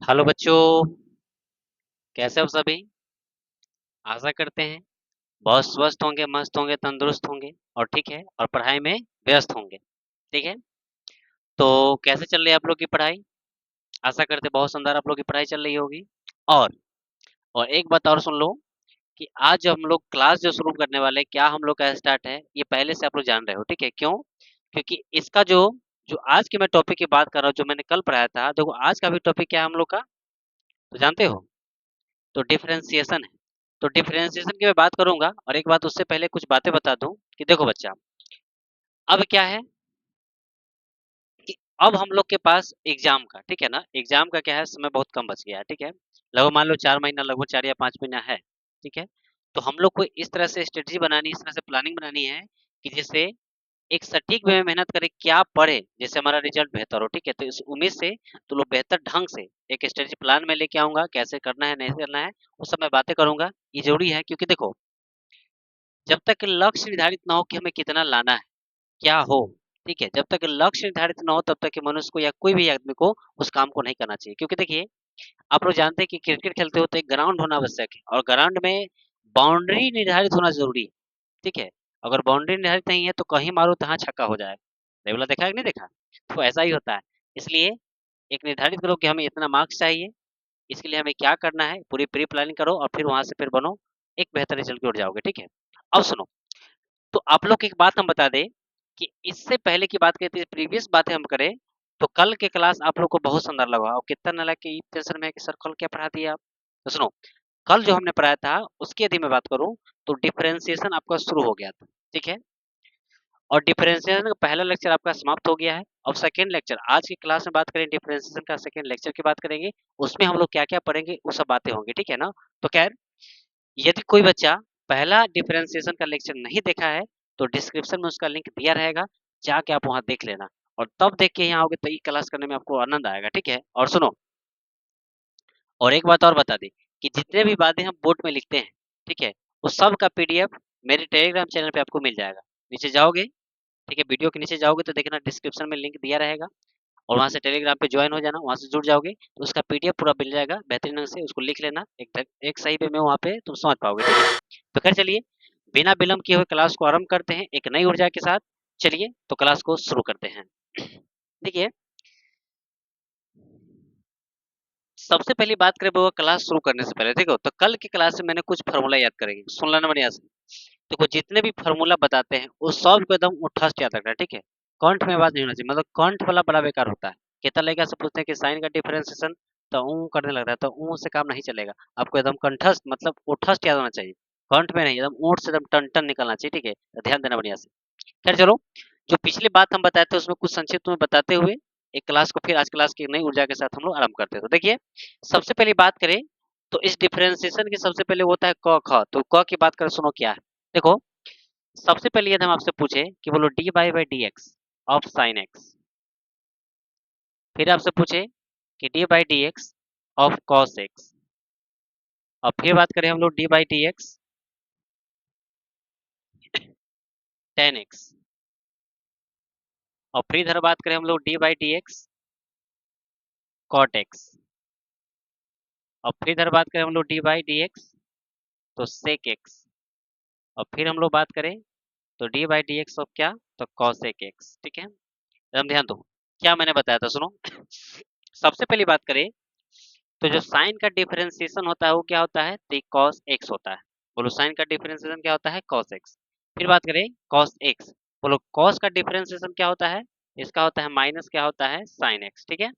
Hello बच्चों, कैसे हो सभी? आशा करते हैं बहुत स्वस्थ होंगे, मस्त होंगे, तंदुरुस्त होंगे और ठीक है और पढ़ाई में व्यस्त होंगे। ठीक है, तो कैसे चल रही है आप लोग की पढ़ाई? आशा करते हैं बहुत शानदार आप लोग की पढ़ाई चल रही होगी। और और एक बात और सुन लो कि आज जो हम लोग क्लास जो शुरू करने वाले हैं, क्या हम लोग का स्टार्ट है, ये पहले से आप लोग जान रहे हो। ठीक है, क्यों? क्योंकि इसका जो जो आज के मैं टॉपिक की बात कर रहा हूँ, जो मैंने कल पढ़ाया था, देखो आज का भी टॉपिक क्या है हम लोग का, तो जानते हो? तो डिफरेंशिएशन है। तो डिफरेंशिएशन की मैं बात करूंगा और एक बात उससे पहले कुछ बातें बता दूं कि देखो बच्चा, अब क्या है कि अब हम लोग के पास एग्जाम का, ठीक है ना, एग्जाम का क्या है, समय बहुत कम बच गया है। ठीक है, लगभग मान लो 4 महीना, लगभग 4 या 5 महीना है। ठीक है, तो हम लोग को इस तरह से स्ट्रेटजी बनानी, इस तरह से प्लानिंग बनानी है कि जिससे एक सटीक वे में मेहनत करें, क्या पढ़े जिससे हमारा रिजल्ट बेहतर हो। ठीक है, तो इस उम्मीद से तो लोग बेहतर ढंग से एक स्ट्रेटजी प्लान में लेके आऊंगा, कैसे करना है नहीं करना है वो सब मैं बातें करूंगा। ये जरूरी है क्योंकि देखो, जब तक लक्ष्य निर्धारित ना हो कि हमें कितना लाना है, क्या हो, ठीक है, जब तक लक्ष्य निर्धारित ना हो तब तक कि मनुष्य को या कोई भी आदमी को उस काम को नहीं करना चाहिए। क्योंकि देखिए, आप लोग जानते हैं कि क्रिकेट खेलते हो तो एक ग्राउंड होना आवश्यक है और ग्राउंड में बाउंड्री निर्धारित होना जरूरी है। ठीक है, अगर बाउंड्री निर्धारित नहीं है तो कहीं मारो तहाँ छक्का हो जाए। ये वाला देखा है कि नहीं देखा? तो ऐसा ही होता है। इसलिए एक निर्धारित करो कि हमें इतना मार्क्स चाहिए, इसके लिए हमें क्या करना है, पूरी प्री प्लानिंग करो और फिर वहां से फिर बनो, एक बेहतर रिजल्ट की ओर जाओगे। ठीक है, अब सुनो, तो आप लोग को एक बात हम बता दें कि इससे पहले की बात करते प्रीवियस बातें हम करें, तो कल के क्लास आप लोग को बहुत सुंदर लगा और कितना न लगा कि टेंशन में है कि सर कल क्या पढ़ा दिया आप। तो सुनो, कल जो हमने पढ़ाया था उसकी यदि मैं बात करूं तो डिफरेंशिएशन आपका शुरू हो गया था। ठीक है, और डिफरेंशिएशन का पहला लेक्चर आपका समाप्त हो गया है। अब सेकंड लेक्चर आज की क्लास में बात करें, डिफरेंशिएशन का सेकंड लेक्चर की बात करेंगे, उसमें हम लोग क्या क्या पढ़ेंगे वो सब बातें होंगी। ठीक है ना? तो खैर, यदि कोई बच्चा पहला डिफरेंशिएशन का लेक्चर नहीं देखा है तो डिस्क्रिप्शन में उसका लिंक दिया रहेगा, जाके आप वहां देख लेना और तब देख के यहाँ आओगे तो ये क्लास करने में आपको आनंद आएगा। ठीक है, और सुनो, और एक बात और बता दें कि जितने भी बातें हम बोर्ड में लिखते हैं, ठीक है, उस सब का पीडीएफ मेरे टेलीग्राम चैनल पे आपको मिल जाएगा। नीचे जाओगे, ठीक है, वीडियो के नीचे जाओगे तो देखना डिस्क्रिप्शन में लिंक दिया रहेगा और वहां से टेलीग्राम पे ज्वाइन हो जाना, वहां से जुड़ जाओगे तो उसका पीडीएफ पूरा मिल जाएगा बेहतरीन ढंग से, उसको लिख लेना एक सही वे में, वहां पे तुम समझ पाओगे। ठीक है, तो खैर चलिए, बिना विलंब किए हुए क्लास को आरंभ करते हैं एक नई ऊर्जा के साथ। चलिए तो क्लास को शुरू करते हैं। देखिए, सबसे पहली बात करें वो क्लास शुरू करने से पहले, देखो तो कल की क्लास में मैंने कुछ फार्मूला याद करेंगे, सुन लेना बढ़िया से। देखो, जितने भी फार्मूला बताते हैं वो सब को एकदम उठस्ट याद रखना है। ठीक है, कंठ में आवाज नहीं होना चाहिए, मतलब कंठ वाला बड़ा बेकार होता है। कितना लड़का से पूछते हैं कि साइन का डिफरेंशिएशन, तो ऊ करने लगता है, तो ऊ से काम नहीं चलेगा। आपको एकदम कंठस्थ मतलब उठस्ट याद होना चाहिए, कंठ में नहीं, एकदम ऊँट से एकदम टन टन निकलना चाहिए। ठीक है, तो ध्यान देना बढ़िया से। खैर चलो, जो पिछली बात हम बताए थे उसमें कुछ संक्षिप्त में बताते हुए एक क्लास को फिर आज क्लास की नई ऊर्जा के साथ हम लोग आरंभ करते हैं। तो देखिए, सबसे पहली बात करें तो इस डिफरेंशिएशन की सबसे पहले होता है क ख, तो क की बात करें, सुनो क्या है। देखो, सबसे पहले यदि हम आपसे पूछे कि बोलो d y by d x of sine x, फिर आपसे पूछे कि d by d x of cos x, और फिर बात करें हम लोग d by d x tan x, और फिर इधर बात करें हम लोग d by d x cot x, और फिर इधर बात करें हम लोग डी बाई डी एक्स तो सेक एक्स, और फिर हम लोग बात करें तो D by d x of क्या, तो कॉसेक एक्स। ठीक है, एकदम ध्यान दो क्या मैंने बताया था, सुनो। सबसे पहली बात करें तो जो साइन का डिफरेंशिएशन होता है वो क्या होता है, तो कॉस एक्स होता है। बोलो साइन का डिफरेंशिएशन क्या होता है, कॉस एक्स। फिर बात करें कॉस एक्स, बोलो कॉस का डिफरेंशिएशन क्या होता है, इसका होता है माइनस क्या होता है, साइन एक्स। ठीक है,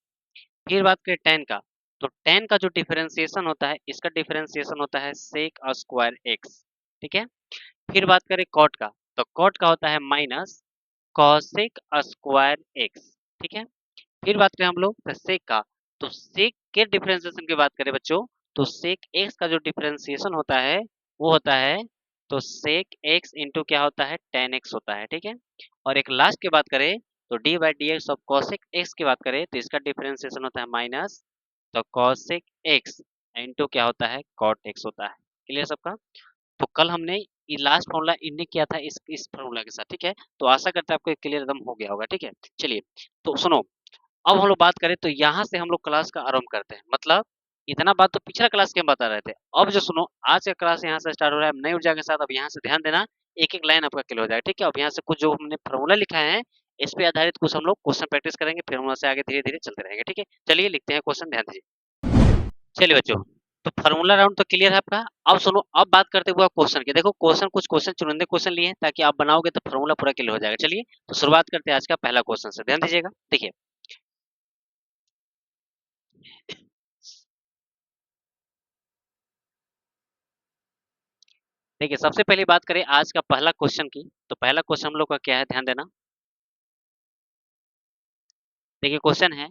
फिर बात करें टेन का, तो टेन का जो डिफरेंशिएशन होता है, इसका डिफरेंशिएशन होता है सेक स्क्वायर एक्स। ठीक है, फिर बात करें कॉट का, तो कॉट का होता है माइनस कॉसेक स्क्वायर एक्स। ठीक है, फिर बात करें हम लोग तो सेक का, तो सेक के डिफरेंशिएशन की बात करें बच्चों, तो सेक एक्स का जो डिफरेंशिएशन होता है वो होता है तो सेक एक्स इंटू क्या होता है, टेन एक्स होता है। ठीक है, और एक लास्ट की बात करें तो D by d x of cosec x की बात करें तो इसका डिफरेंशिएशन होता है माइनस तो कॉसेक एक्स इंटू क्या होता है, कॉट एक्स होता है। क्लियर सबका? तो कल हमने ये लास्ट फॉर्मूला इनने किया था इस फॉर्मूला के साथ, ठीक है। तो आशा करते हैं आपको क्लियर एकदम हो गया होगा, ठीक है। चलिए तो सुनो, अब हम लोग बात करें तो यहाँ से हम लोग क्लास का आरंभ करते हैं। मतलब इतना बात तो पिछला क्लास के हम बता रहे थे। अब जो सुनो, आज का क्लास यहाँ से स्टार्ट हो रहा है नई ऊर्जा के साथ। अब यहाँ से ध्यान देना, एक एक लाइन आपका क्लियर हो जाएगा, ठीक है। अब यहाँ से कुछ जो हमने फॉर्मूला लिखा है इस पे आधारित कुछ हम लोग क्वेश्चन प्रैक्टिस करेंगे, फिर हम वहाँ से आगे धीरे धीरे चलते रहेंगे, ठीक है। चलिए लिखते हैं क्वेश्चन, ध्यान दीजिए। चलिए बच्चों, तो फार्मूला राउंड तो क्लियर है आपका। अब सुनो, अब बात करते हुए क्वेश्चन की। देखो क्वेश्चन, कुछ क्वेश्चन चुनिंदे क्वेश्चन लिए हैं ताकि आप बनाओगे तो फार्मूला पूरा क्लियर हो जाएगा। चलिए तो शुरुआत करते हैं आज का पहला क्वेश्चन से, ध्यान दीजिएगा। देखिए देखिए, सबसे पहले बात करें आज का पहला क्वेश्चन की, तो पहला क्वेश्चन हम लोग का क्या है, ध्यान देना। देखिए क्वेश्चन है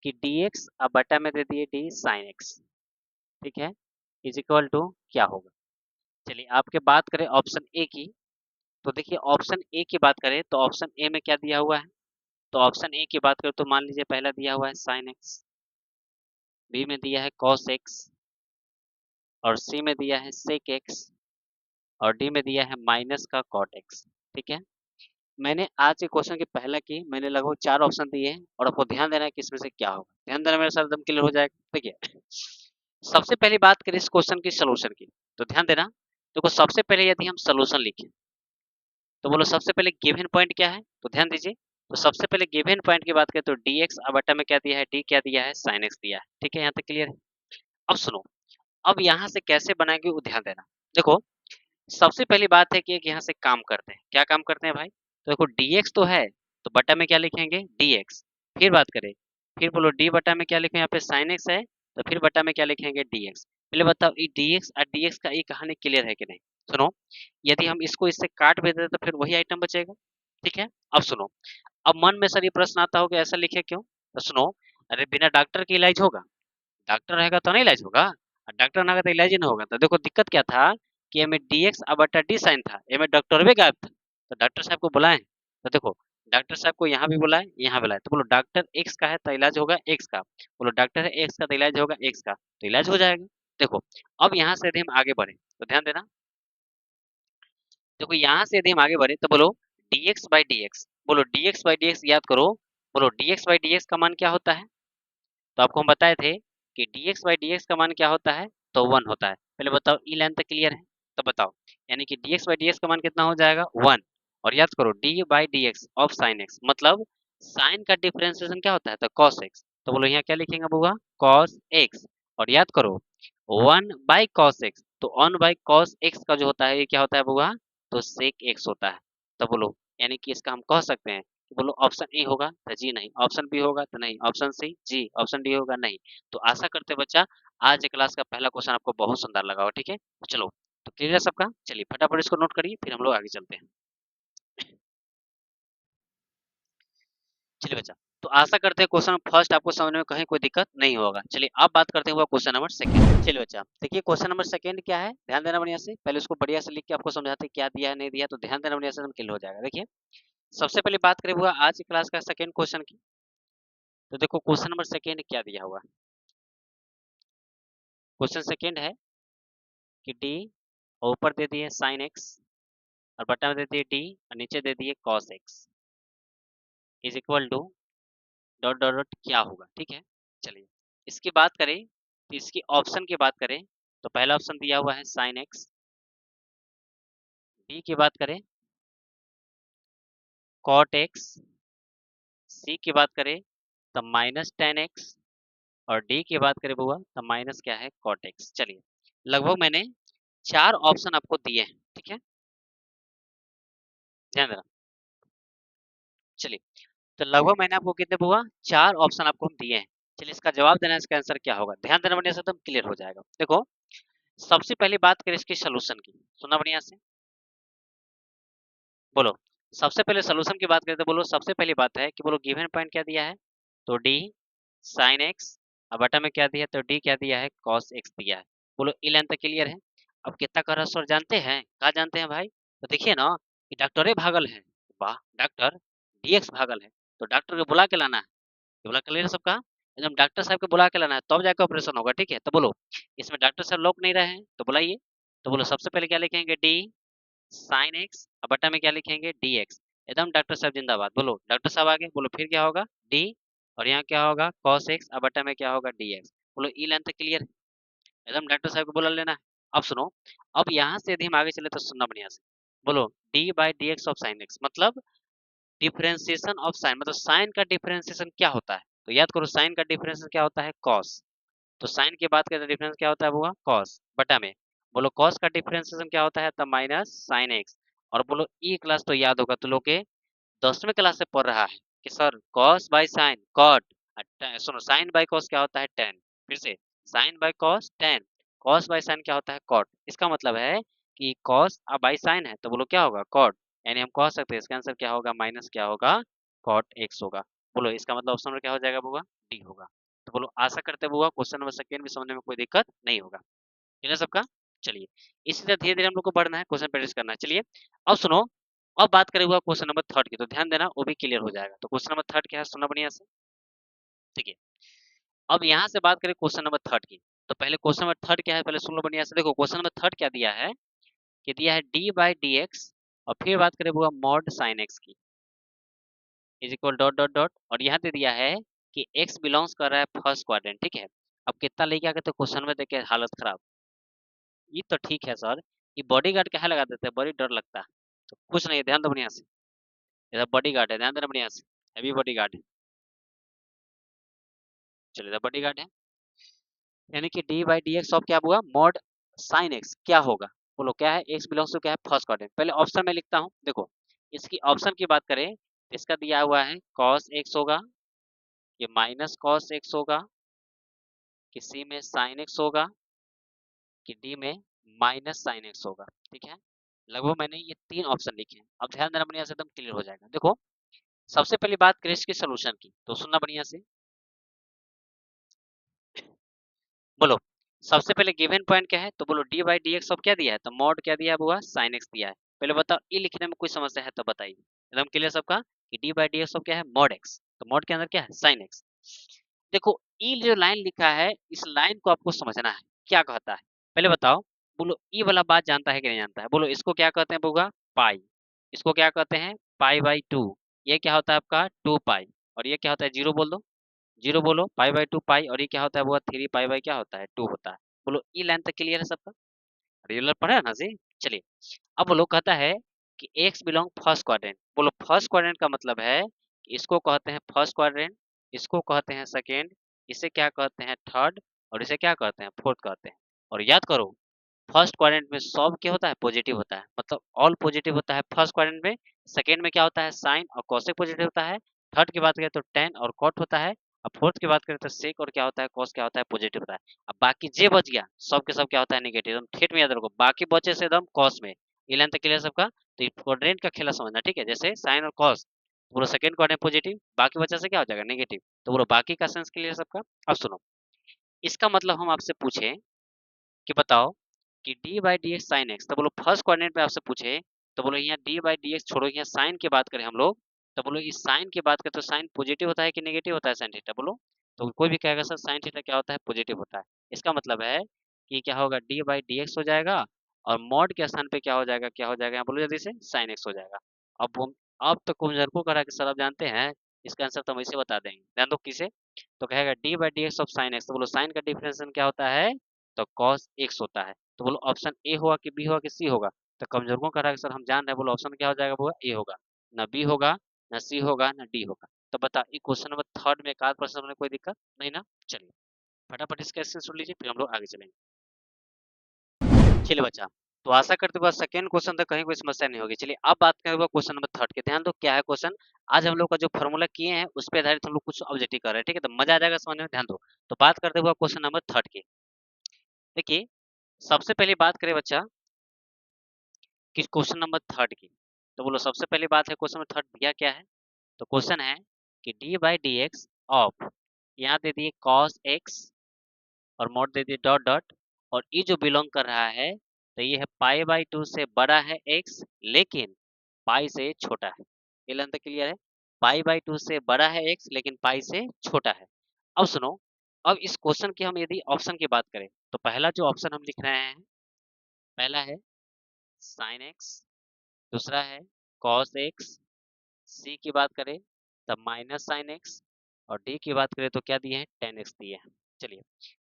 कि dx अब बटा में दे दिए d sin x, ठीक है, इज इक्वल टू क्या होगा। चलिए आपके बात करें ऑप्शन ए की, तो देखिए ऑप्शन ए की बात करें तो ऑप्शन ए में क्या दिया हुआ है। तो ऑप्शन ए की बात करें तो मान लीजिए पहला दिया हुआ है sin x, बी में दिया है cos x, और सी में दिया है sec x, और डी में दिया है माइनस का cot x, ठीक है। मैंने आज के क्वेश्चन की पहला की मैंने लगभग 4 ऑप्शन दिए हैं और आपको ध्यान देना है कि इसमें से क्या होगा। ध्यान देना मेरे साथ, एकदम क्लियर हो जाएगा। देखिए सबसे पहली बात करें इस क्वेश्चन की सॉल्यूशन की, तो ध्यान देना। देखो सबसे पहले यदि हम सॉल्यूशन लिखें तो बोलो सबसे पहले गिवन पॉइंट क्या है, तो ध्यान दीजिए। तो सबसे पहले गिवन पॉइंट की बात करें तो dx अब बटा में क्या दिया है, d क्या दिया है, sin x दिया है, ठीक है। यहाँ तक क्लियर है। अब सुनो, अब यहाँ से कैसे बनाएंगे वो ध्यान देना। देखो सबसे पहली बात है कि एक यहाँ से काम करते हैं, क्या काम करते हैं भाई। तो देखो dx तो है, तो बटा में क्या लिखेंगे, dx। फिर बात करें, फिर बोलो d बटा में क्या लिखें, यहाँ पे sin x है, तो फिर बटा में क्या लिखेंगे, dx। पहले बताओ ये dx और dx का ये कहानी क्लियर है कि नहीं। सुनो, यदि हम इसको इससे काट भी दें तो फिर वही आइटम बचेगा, ठीक है। अब सुनो, अब मन में सर ये प्रश्न आता होगा ऐसा लिखे क्यों, तो सुनो, अरे बिना डॉक्टर के इलाज होगा, डॉक्टर रहेगा तो नहीं इलाज होगा, और डॉक्टर ना रहेगा तो इलाज ही नहीं होगा। तो देखो दिक्कत क्या था कि एमे dx अब बटा d sin था, एमे डॉक्टर भी गायब था, तो डॉक्टर साहब को बुलाएं। तो देखो डॉक्टर साहब को यहाँ भी बुलाएं, यहाँ बुलाएं, तो बोलो डॉक्टर x का है तो इलाज होगा x का, बोलो डॉक्टर है x का तो इलाज होगा x का, तो इलाज हो जाएगा। देखो अब यहाँ से यदि हम आगे बढ़े तो ध्यान देना। देखो यहाँ से यदि हम आगे बढ़े तो बोलो dx बाई dx, बोलो dx बाई dx याद करो, बोलो dx बाई dx का मान क्या होता है। तो आपको हम बताए थे कि dx बाई dx का मान क्या होता है, तो 1 होता है। पहले बताओ ई लाइन तक क्लियर है, तो बताओ, यानी कि dx बाई dx का मान कितना हो जाएगा, 1। और याद करो d by dx of sin x, मतलब sin का डिफरेंशिएशन क्या होता है, तो cos x। तो बोलो यहाँ क्या लिखेंगे बुआ, cos x। और याद करो 1 बाई cos x, तो 1 बाई cos x का जो होता है ये क्या होता है बुआ, तो sec x होता है। तो बोलो यानी कि इसका हम कह सकते हैं, बोलो ऑप्शन ए होगा तो जी नहीं, ऑप्शन बी होगा तो नहीं, ऑप्शन सी जी, ऑप्शन डी होगा नहीं। तो आशा करते हैं बच्चा आज के क्लास का पहला क्वेश्चन आपको बहुत सुंदर लगा हो, ठीक है। तो चलो, तो क्लियर है सबका, चलिए फटाफट इसको नोट करिए फिर हम लोग आगे चलते हैं। चलिए बच्चा, तो आशा करते हैं क्वेश्चन फर्स्ट आपको समझने में कहीं कोई दिक्कत नहीं होगा। चलिए अब बात करते हैं क्वेश्चन नंबर सेकंड। चलिए बच्चा देखिए क्वेश्चन नंबर सेकंड क्या है, ध्यान देना बढ़िया से। पहले उसको बढ़िया से लिख के आपको समझाते हैं क्या दिया है नहीं दिया, तो ध्यान देना बढ़िया से, एकदम क्लियर हो जाएगा। देखिए सबसे पहले बात करें हुआ आज की क्लास का सेकंड क्वेश्चन की, तो देखो क्वेश्चन नंबर सेकंड क्या दिया हुआ। क्वेश्चन सेकंड है कि डी और ऊपर दे दिए sin x, और बटा में दे दिए डी, और नीचे दे दिए cos x, is equal to dot dot dot क्या होगा, ठीक है। चलिए इसकी बात करें तो इसकी ऑप्शन की बात करें तो पहला ऑप्शन दिया हुआ है sin x, बी की बात करें cot x, सी की बात करें तो माइनस टेन एक्स, और डी की बात करें बुआ तो माइनस क्या है, cot x। चलिए लगभग मैंने 4 ऑप्शन आपको दिए हैं, ठीक है, ध्यान देना। चलिए तो लगभग मैंने आपको कितने बुआ 4 ऑप्शन आपको हम दिए हैं। चलिए इसका जवाब देना, इसका आंसर क्या होगा, ध्यान देना बढ़िया से, एकदम क्लियर हो जाएगा। देखो सबसे पहले बात करें इसकी सोल्यूशन की, सुना बढ़िया से, बोलो सबसे पहले सोल्यूशन की बात करें तो बोलो सबसे पहली बात है कि बोलो गिवन पॉइंट क्या दिया है, तो डी sin x, अब बटा में क्या दिया है, तो डी क्या दिया है, cos x दिया है। बोलो ई लाइन तक क्लियर है। अब कितना का रहस्य और जानते हैं, कहा जानते हैं भाई, तो देखिए ना कि डॉक्टर भागल है, वाह डॉक्टर dx भागल है, तो डॉक्टर को बुला के लाना है। ये बोला क्लियर है सबका, एकदम डॉक्टर साहब को बुला के लाना है तब जाकर ऑपरेशन होगा, ठीक है। तो बोलो इसमें डॉक्टर साहब लोग नहीं रहे हैं तो बुलाइए। तो बोलो सबसे पहले क्या लिखेंगे, डी साइन एक्स और बटा में क्या लिखेंगे डी एक्स। एकदम डॉक्टर साहब जिंदाबाद, बोलो डॉक्टर साहब आगे बोलो, फिर क्या होगा डी, और यहाँ क्या होगा कॉस एक्स और बटा में क्या होगा डी एक्स। बोलो ई लेंथ क्लियर है, एकदम डॉक्टर साहब को बोला लेना है। अब सुनो, अब यहाँ से यदि हम आगे चले तो सुनना बढ़िया से, बोलो D by d x of sine x मतलब डिफरेंशिएशन ऑफ साइन, मतलब साइन का डिफरेंशिएशन क्या होता है, तो याद करो साइन का डिफरेंशिएशन क्या होता है कॉस। तो साइन की बात करें तो डिफरेंस क्या होता है वो कॉस, बटा में बोलो कॉस का डिफरेंशिएशन क्या होता है तब माइनस साइन एक्स। और बोलो ई क्लास तो याद होगा, तो लोग के 10वीं क्लास से पढ़ रहा है कि sir cos by sine cot, सुनो साइन बाय कॉस क्या होता है टेन, फिर से sine by cos tan, cos by sine क्या होता है कॉट। इसका मतलब है कि कॉस बाय साइन है तो बोलो क्या होगा कॉट, यानी हम कह सकते हैं इसका आंसर क्या होगा माइनस क्या होगा कॉट एक्स होगा। बोलो इसका मतलब ऑप्शन में क्या हो जाएगा बुआ डी होगा। तो बोलो आशा करते हैं बुआ क्वेश्चन नंबर सेकेंड भी समझने में कोई दिक्कत नहीं होगा, ठीक है सबका। चलिए इसी तरह धीरे धीरे हम लोग को बढ़ना है, क्वेश्चन प्रैक्टिस करना है। चलिए अब सुनो, अब बात करें हुआ क्वेश्चन नंबर थर्ड की, तो ध्यान देना वो भी क्लियर हो जाएगा। तो क्वेश्चन नंबर थर्ड क्या है सुनना बढ़िया से, ठीक है। अब यहाँ से बात करें क्वेश्चन नंबर थर्ड की, तो पहले क्वेश्चन नंबर थर्ड क्या है पहले सुन लो बढ़िया से। देखो क्वेश्चन नंबर थर्ड क्या दिया है कि दिया है डी बाई डी एक्स, और फिर बात करें वो मॉड साइन एक्स की is equal dot dot dot, और यहाँ दे दिया है कि एक्स बिलोंग्स कर रहा है फर्स्ट क्वाड्रेंट, ठीक है। अब कितना लेके आ गए तो क्वेश्चन में देखे हालत खराब, ये तो ठीक है सर, ये बॉडी गार्ड क्या लगा देते हैं, बड़ी डर लगता है। तो कुछ नहीं, ध्यान दो बढ़िया से, इधर बॉडी गार्ड है, ध्यान देना बढ़िया से, हैवी बॉडी गार्ड है। चलिए इधर बॉडी गार्ड है, यानी कि d by d x of क्या हुआ मॉड साइन एक्स क्या होगा। बोलो क्या है एक्स बिलोंग्स टू क्या है फर्स्ट क्वाड्रेंट। पहले ऑप्शन में लिखता हूँ, देखो इसकी ऑप्शन की बात करें तो इसका दिया हुआ है कॉस एक्स होगा, ये माइनस कॉस एक्स होगा, कि सी में साइन एक्स होगा, कि डी में माइनस साइन एक्स होगा, ठीक है। लगभग मैंने ये तीन ऑप्शन लिखे हैं, अब ध्यान देना बढ़िया से एकदम क्लियर हो जाएगा। देखो सबसे पहली बात करें इसके सोल्यूशन की, तो सुनना बढ़िया से, बोलो सबसे पहले गिवन पॉइंट क्या है, तो बोलो D by d x of क्या दिया है तो मॉड क्या दिया हुआ साइन एक्स दिया है। पहले बताओ ये लिखने में कोई समस्या है तो बताइए, एकदम क्लियर सबका कि d by d x of क्या है मॉड एक्स, तो मॉड के अंदर क्या है साइन एक्स। देखो ई जो लाइन लिखा है इस लाइन को आपको समझना है क्या कहता है, पहले बताओ। बोलो ई वाला बात जानता है कि नहीं जानता है, बोलो इसको क्या कहते हैं बुगा पाई, इसको क्या कहते हैं पाई बाई टू, ये क्या होता है आपका टू पाई, और ये क्या होता है जीरो बोल दो, जीरो बोलो पाई बाई टू पाई, और ये क्या होता है वो थ्री पाई बाई क्या होता है टू होता है। बोलो ई लाइन तक क्लियर है सबका, रेगुलर पढ़ा है ना जी। चलिए अब बोलो कहता है कि एक्स बिलोंग फर्स्ट क्वाड्रेंट, बोलो फर्स्ट क्वाड्रेंट का मतलब है कि इसको कहते हैं फर्स्ट क्वाड्रेंट, इसको कहते हैं सेकेंड, इसे क्या कहते हैं थर्ड, और इसे क्या कहते हैं फोर्थ कहते हैं। और याद करो फर्स्ट क्वाड्रेंट में सब क्या होता है पॉजिटिव होता है, मतलब ऑल पॉजिटिव होता है फर्स्ट क्वाड्रेंट में। सेकंड में क्या होता है साइन और कॉसेक पॉजिटिव होता है। थर्ड की बात करें तो टेन और कॉट होता है। अब फोर्थ की बात करें तो सेक और क्या होता है कॉस क्या होता है पॉजिटिव होता है। अब बाकी जे बच गया सब के सब क्या होता है नेगेटिव, एकदम ठेठ में याद रखो बाकी बचे से एकदम कॉस में। ये लाइन तक क्लियर सबका, तो क्वाड्रेंट का खेला समझना ठीक है, जैसे साइन और कॉस बोलो सेकंड क्वाड्रेंट पॉजिटिव बाकी बचा से क्या हो जाएगा नेगेटिव, तो बोलो बाकी का सेंस क्लियर सबका। अब सुनो इसका मतलब हम आपसे पूछे कि बताओ कि d by d x sine x, तो बोलो फर्स्ट क्वाड्रेंट में आपसे पूछे तो बोलो यहाँ डी बाई डी एक्स छोड़ो, यहाँ साइन की बात करें हम लोग, तो बोलो इस साइन की बात करें तो साइन पॉजिटिव होता है कि नेगेटिव होता है साइन थीटा, बोलो। तो कोई भी कहेगा सर साइन थीटा क्या होता है पॉजिटिव होता है, इसका मतलब है कि क्या होगा डी बाई डी एक्स हो जाएगा, और मॉड के स्थान पे क्या हो जाएगा यहाँ बोलो जल्दी से साइन एक्स हो जाएगा। अब तो कुंजरको करा के सर आप जानते हैं इसका आंसर तो हम इसे बता देंगे, ध्यान दो किसे, तो कहेगा D by d x of sine x, तो बोलो साइन का डिफरेंशिएशन क्या होता है तो कॉस एक्स होता है। तो बोलो ऑप्शन ए होगा कि बी होगा कि सी होगा, तो कमजोर कह रहा है सर हम जान रहे हैं, बोलो ऑप्शन क्या हो जाएगा वो ए होगा, ना बी होगा ना सी होगा ना डी होगा। तो बता ये क्वेश्चन नंबर थर्ड में एक आध प्रश्न में कोई दिक्कत नहीं ना। चलिए फटाफट इसका स्क्रीनशॉट लीजिए फिर हम लोग आगे चलेंगे। चलिए बच्चा, तो आशा करते हुए सेकंड क्वेश्चन तक कहीं कोई समस्या नहीं होगी। चलिए अब बात करें क्वेश्चन नंबर थर्ड के, ध्यान दो क्या है क्वेश्चन। आज हम लोग का जो फॉर्मूला किए हैं उस पर आधारित हम लोग कुछ ऑब्जेक्टिव कर रहे हैं, ठीक है, तो मजा आ जाएगा समझ में, ध्यान दो। तो बात करते हुए क्वेश्चन नंबर थर्ड की, देखिए सबसे पहले बात करें बच्चा कि क्वेश्चन नंबर थर्ड की, तो बोलो सबसे पहली बात है क्वेश्चन नंबर थर्ड दिया क्या है, तो क्वेश्चन है कि d by d x of, यहाँ दे दिए कॉस एक्स और मोड दे दिए डॉट डॉट, और ये जो बिलोंग कर रहा है तो ये है पाई बाई टू से बड़ा है एक्स लेकिन पाई से छोटा है। ये लेंथ क्लियर है, पाई बाई टू से बड़ा है एक्स लेकिन पाई से छोटा है। अब सुनो, अब इस क्वेश्चन की हम यदि ऑप्शन की बात करें तो पहला जो ऑप्शन हम लिख रहे हैं पहला है साइन एक्स, दूसरा है cos x, C की बात करें तब माइनस साइन एक्स, और D की बात करें तो क्या दिए हैं, टेन एक्स दिए हैं। चलिए,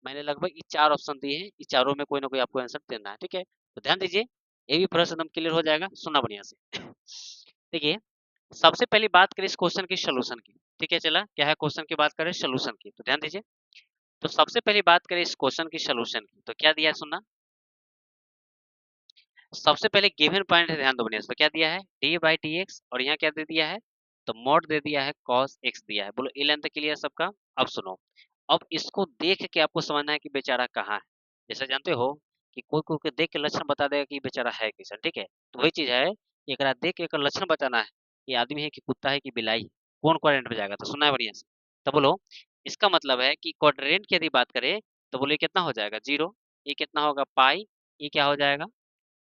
मैंने लगभग ये 4 ऑप्शन दिए हैं, इस चारों में कोई ना कोई आपको आंसर देना है, ठीक है। तो ध्यान दीजिए, ये भी प्रश्न एकदम क्लियर हो जाएगा, सुनना बढ़िया से। देखिए, सबसे पहली बात करें इस क्वेश्चन की सोल्यूशन की, ठीक है। चला, क्या है क्वेश्चन की बात करें, सोल्यूशन की, तो ध्यान दीजिए। तो सबसे पहली बात करें इस क्वेश्चन की सोल्यूशन की, तो क्या दिया है सुनना। सबसे पहले गिवन पॉइंट है, ध्यान दो बढ़िया से। तो क्या दिया है, डी बाई डी एक्स, और यहाँ क्या दे दिया है, तो मॉड दे दिया है, कॉस एक्स दिया है। बोलो ये लेंथ क्लियर सबका। अब सुनो, अब इसको देख के आपको समझना है कि बेचारा कहाँ है। जैसे जानते हो कि कोई कोई को देख के लक्षण बता देगा कि बेचारा है किसन, ठीक है। तो वही चीज है कि अगर देख के एक लक्षण बताना है कि आदमी है कि कुत्ता है कि बिलाई, कौन क्वाड्रेंट पे जाएगा, तो सुनना है बढ़िया से। तो बोलो, इसका मतलब है कि क्वाड्रेंट की यदि बात करें तो बोलो ये कितना हो जाएगा, जीरो। ये कितना होगा, पाई। ये क्या हो जाएगा,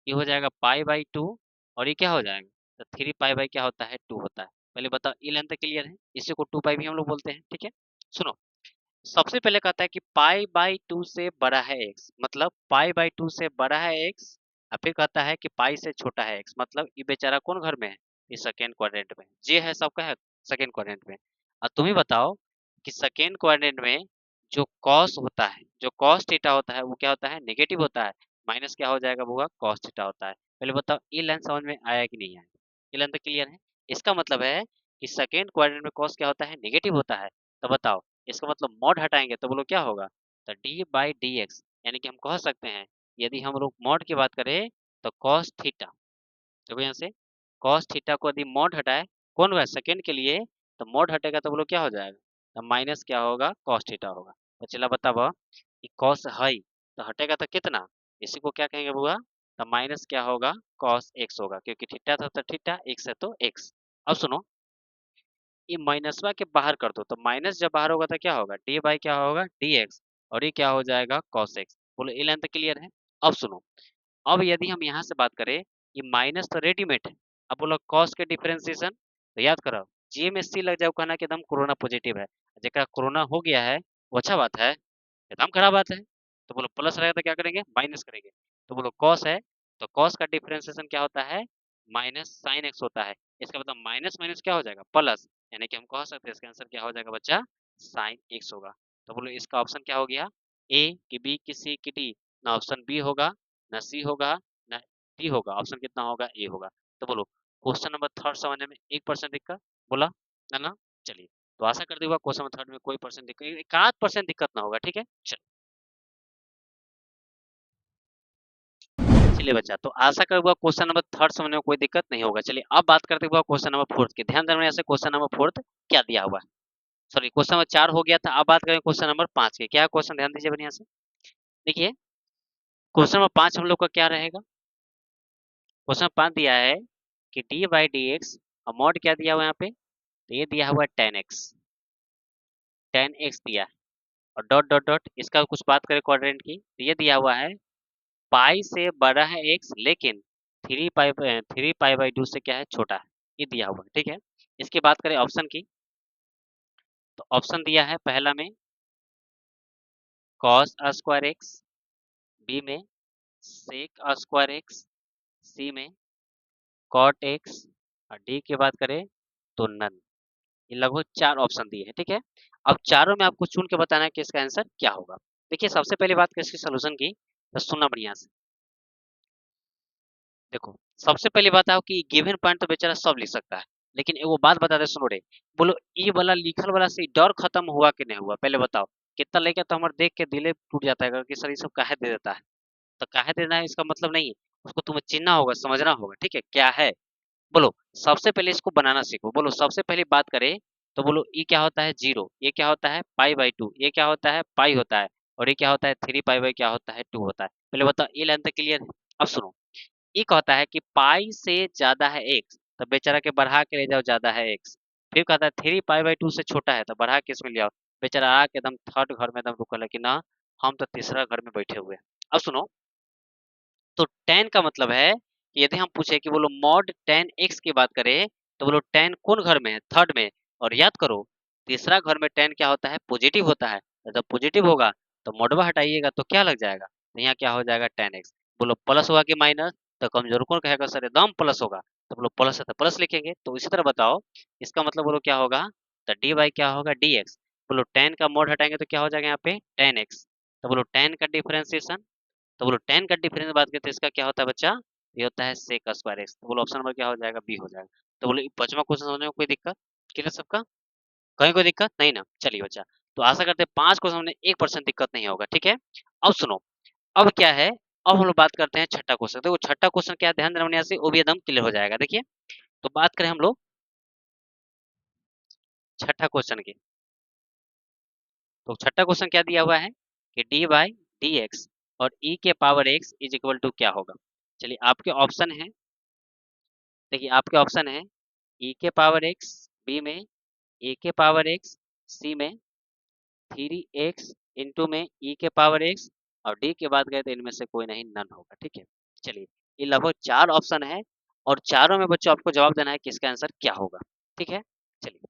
ये हो जाएगा पाई बाई टू। और ये क्या हो जाएगा, तो थ्री पाई बाई क्या होता है, टू होता है। पहले बताओ, ये लेंथ क्लियर है, इसी को टू पाई भी हम लोग बोलते हैं, ठीक है। सुनो, सबसे पहले कहता है कि पाई बाई टू से बड़ा है एक्स, मतलब पाई बाई टू से बड़ा है एक्स। और फिर कहता है कि पाई से छोटा है एक्स, मतलब ये बेचारा कौन घर में है, ये सेकेंड क्वाड्रेंट में। ये है सबका है सेकेंड क्वाड्रेंट में। और तुम ही बताओ कि सेकेंड क्वाड्रेंट में जो कॉस होता है, जो कॉस थीटा होता है वो क्या होता है, नेगेटिव होता है। माइनस क्या हो जाएगा, वो कॉस थीटा होता है। पहले बताओ, ये लाइन समझ में आया कि नहीं आया, ये लाइन तो क्लियर है। इसका मतलब है कि सेकेंड क्वाड्रेंट में कॉस क्या होता है, नेगेटिव होता है। तो बताओ, इसका मतलब मॉड हटाएंगे तो बोलो क्या होगा, तो डी बाई डी एक्स, यानी कि हम कह सकते हैं यदि हम लोग मॉड की बात करें तो कॉस थीटा। देखो यहाँ से, कॉस थीटा को यदि मॉड हटाए, कौन हुआ सेकेंड के लिए, तो मॉड हटेगा तो बोलो क्या हो जाएगा, तो माइनस क्या होगा, कॉस थीटा होगा। तो चला बताओ कि कॉस है तो हटेगा तो कितना, इसी को क्या कहेंगे बुआ, तो माइनस क्या होगा, कॉस एक्स होगा, क्योंकि थीटा था तो थीटा, एक्स है तो एक्स। अब सुनो, ये माइनसवा के बाहर कर दो, तो माइनस जब बाहर होगा तो क्या होगा, डी बाई क्या होगा, डी एक्स, और ये क्या हो जाएगा, कॉस एक्स। बोलो ये लेंथ क्लियर है। अब सुनो, अब यदि हम यहाँ से बात करें, ये माइनस तो रेडीमेड है। अब बोलो कॉस के डिफरेंशिएशन, तो याद करो, जी में सी लग जाओ कहना कि एकदम कोरोना पॉजिटिव है, जेकरा कोरोना हो गया है वो अच्छा बात है, एकदम खराब बात है। तो बोलो प्लस रहेगा तो क्या करेंगे, माइनस करेंगे। तो बोलो कॉस है, तो कॉस का डिफरेंशिएशन क्या होता है, माइनस साइन एक्स होता है। इसका मतलब माइनस माइनस क्या हो जाएगा, प्लस, यानी कि हम कह सकते हैं इसका आंसर क्या हो जाएगा बच्चा, साइन एक्स होगा। तो बोलो इसका ऑप्शन क्या हो गया, ए कि बी कि सी कि डी, ना ऑप्शन बी होगा, ना सी होगा, ना डी होगा, ऑप्शन कितना होगा, ए होगा। तो बोलो क्वेश्चन नंबर थर्ड समझने में 1% दिक्कत, बोला ना ना। चलिए, तो आशा करते हुआ क्वेश्चन नंबर थर्ड में कोई परसेंट दिक्कत, 1% दिक्कत ना होगा, ठीक है। चलिए बच्चा, तो आशा करूंगा क्वेश्चन नंबर थर्ड समझने में कोई दिक्कत नहीं होगा। चलिए अब बात करते हुए क्वेश्चन नंबर फोर्थ की, ध्यान देना से क्वेश्चन नंबर फोर्थ क्या दिया हुआ है। सॉरी, क्वेश्चन नंबर 4 हो गया था, अब बात करें क्वेश्चन नंबर 5 की। क्या क्वेश्चन, ध्यान दीजिए बढ़िया से। देखिए, क्वेश्चन नंबर 5 हम लोग का क्या रहेगा, क्वेश्चन 5 दिया है कि डी बाई डी एक्स, और मॉड क्या दिया हुआ है यहाँ पे, तो ये दिया हुआ है टेन एक्स, टेन एक्स दिया है, और डॉट डॉट डॉट इसका कुछ बात करें क्वाड्रेंट की, तो ये दिया हुआ है पाई से बड़ा है एक्स, लेकिन थ्री पाई बाई टू से क्या है, छोटा है। ये दिया हुआ है, ठीक है। इसकी बात करें ऑप्शन की, तो ऑप्शन दिया है पहला में कॉस स्क्वायर एक्स, बी में सेक स्क्वायर एक्स, सी में कॉट एक्स, और डी की बात करें तो नन। ये लगभग 4 ऑप्शन दिए हैं, ठीक है। अब चारों में आपको चुन के बताना है कि इसका आंसर क्या होगा। देखिए, सबसे पहली बात करें इसकी सोल्यूशन की, तो सुनना बढ़िया से। देखो, सबसे पहली बात आओ कि गिवन पॉइंट तो बेचारा सब लिख सकता है, लेकिन एगो बात बता दे, सुनो रे। बोलो ई वाला लिखल वाला से डर खत्म हुआ कि नहीं हुआ, पहले बताओ। कितना लेके तो हमारे देख के दिले टूट जाता है कि सर ये सब काहे दे देता है। तो काहे देना है इसका मतलब नहीं है, उसको तुम्हें चिन्हना होगा, समझना होगा, ठीक है, क्या है। बोलो, सबसे पहले इसको बनाना सीखो। बोलो, सबसे पहली बात करें तो बोलो ई क्या होता है, जीरो। ये क्या होता है, पाई बाई टू। ये क्या होता है, पाई होता है। और ये क्या होता है, थ्री पाई बाई क्या होता है, टू होता है। पहले बताओ, ये लाइन तक क्लियर है। अब सुनो, ये कहता है कि पाई से ज्यादा है एक्स, तो बेचारा के बढ़ा के ले जाओ, ज्यादा है एक्स। फिर कहता है थ्री पाई बाई टू से छोटा है, तो बढ़ा के इसमें ले आओ। बेचारा आके एकदम थर्ड घर में एकदम रुकल है कि ना, हम तो तीसरा घर में बैठे हुए हैं। अब सुनो, तो टेन का मतलब है कि यदि हम पूछे कि बोलो मॉड टेन एक्स की बात करें, तो बोलो टेन कौन घर में है, थर्ड में। और याद करो, तीसरा घर में टेन क्या होता है, पॉजिटिव होता है। तो जब पॉजिटिव होगा तो मॉडवा हटाइएगा तो क्या लग जाएगा, तो यहाँ क्या हो जाएगा, टेन एक्स। बोलो प्लस होगा कि माइनस, तो कमजोर कौन कहेगा सर एकदम प्लस होगा। तो बोलो प्लस है तो प्लस लिखेंगे। तो इसी तरह बताओ, इसका मतलब बोलो क्या होगा, तो डी बाई क्या होगा, डी एक्स। बोलो टेन का मोड हटाएंगे तो क्या हो जाएगा यहाँ पे, टेन एक्स। तो बोलो टेन का डिफरेंशिएशन, तो बोलो टेन का डिफरेंस बात करते हैं, इसका क्या होता है बच्चा, ये होता है सेक स्क्वायर एक्स। तो बोलो ऑप्शन नंबर क्या हो जाएगा, बी हो जाएगा। तो बोलो पांचवा क्वेश्चन समझने में कोई दिक्कत, क्लियर सबका, कहीं कोई दिक्कत नहीं ना, चलिए बच्चा। तो आशा करते हैं 5 क्वेश्चन में 1% दिक्कत नहीं होगा, ठीक है। अब सुनो, अब क्या है, अब हम लोग बात करते हैं छठा क्वेश्चन। देखो छठा क्वेश्चन क्या है, ध्यान देना बढ़िया से, वो भी एकदम क्लियर हो जाएगा। देखिए, तो बात करें हम लोग छठा क्वेश्चन की, तो छठा क्वेश्चन क्या दिया हुआ है कि डी बाई डी एक्स और ई के power x is equal to क्या होगा। चलिए आपके ऑप्शन है, देखिए आपके ऑप्शन है ई के पावर एक्स, बी में ए के पावर एक्स, सी में थ्री एक्स इंटू में ई के पावर एक्स, और डी के बाद गए तो इनमें से कोई नहीं, नन होगा, ठीक है। चलिए, ये लगभग 4 ऑप्शन है, और चारों में बच्चों आपको जवाब देना है कि इसका आंसर क्या होगा, ठीक है। चलिए,